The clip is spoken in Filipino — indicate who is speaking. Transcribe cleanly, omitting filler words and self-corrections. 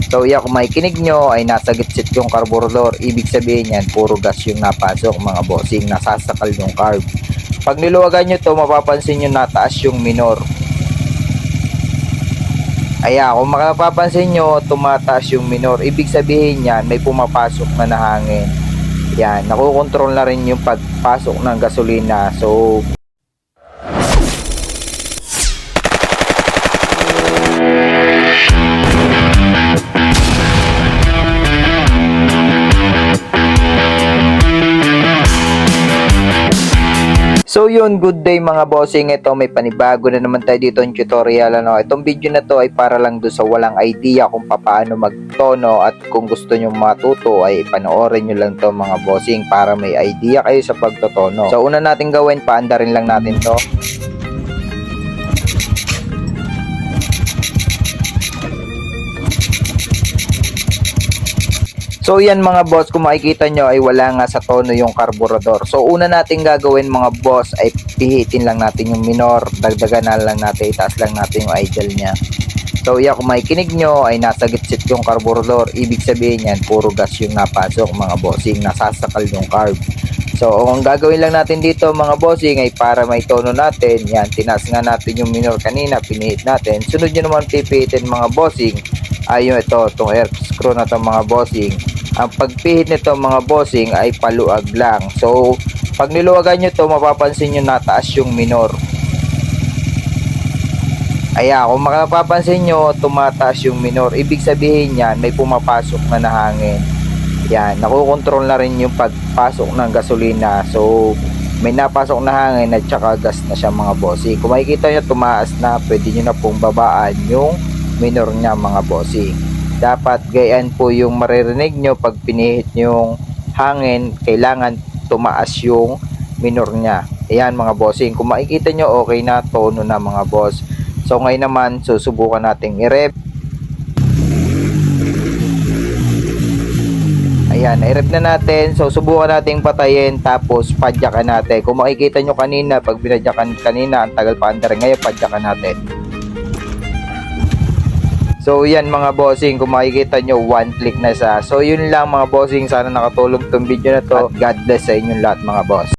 Speaker 1: So yan, kung makikinig nyo ay nasa gitsit yung carburetor, ibig sabihin yan puro gas yung napasok mga bossing, nasasakal yung carb. Pag niluwagan nyo to, mapapansin nyo nataas yung minor. Ayan, kung mapapansin nyo tumataas yung minor, ibig sabihin yan may pumapasok na hangin. Yan, nakokontrol na rin yung pagpasok ng gasolina. So So yun, good day mga bossing. Ito may panibago na naman tayo dito ng tutorial. Itong video na to ay para lang do sa walang idea kung paano magtono, at kung gusto nyo matuto ay panoorin nyo lang to mga bossing para may idea kayo sa pagtotono. So una natin gawin, paandarin lang natin to. So yan mga boss, kung makikita nyo ay wala nga sa tono yung carburetor. So una natin gagawin mga boss ay pihitin lang natin yung minor, dagdagan na lang natin, itaas lang natin yung idle nya. So yan, kung makikinig nyo ay nasa gitsit yung carburetor, ibig sabihin yan puro gas yung napasok mga bossing, nasasakal yung carb. So ang gagawin lang natin dito mga bossing ay para may tono natin, yan, tinaas nga natin yung minor kanina, pinihit natin. Sunod nyo naman pipihitin mga bossing ay yung itong air screw na to mga bossing. Ang pagpihit nito mga bossing ay paluag lang. So pag niluwagan nyo to, mapapansin nyo nataas yung minor. Ayan, kung mapapansin nyo tumataas yung minor, ibig sabihin yan may pumapasok na hangin. Yan, nakokontrol na rin yung pagpasok ng gasolina. So may napasok na hangin at saka gas na siya mga bossing. Kung makikita nyo tumaas na, pwede nyo na pong babaan yung minor nya mga bossing. Dapat gayaan po yung maririnig nyo pag pinihit yung hangin, kailangan tumaas yung minor nya. Ayan mga bossing, kung makikita nyo okay na, tono na mga boss. So ngayon naman susubukan nating i-rev. Ayan, i-rev na natin. So subukan nating patayin, tapos padyakan natin. Kung makikita nyo kanina, pag binadyakan kanina ang tagal pa andarin, ngayon padyakan natin. So yan mga bossing, kung makikita nyo one click na siya. So yun lang mga bossing, sana nakatulong tong video na to. At God bless sa inyong lahat mga boss.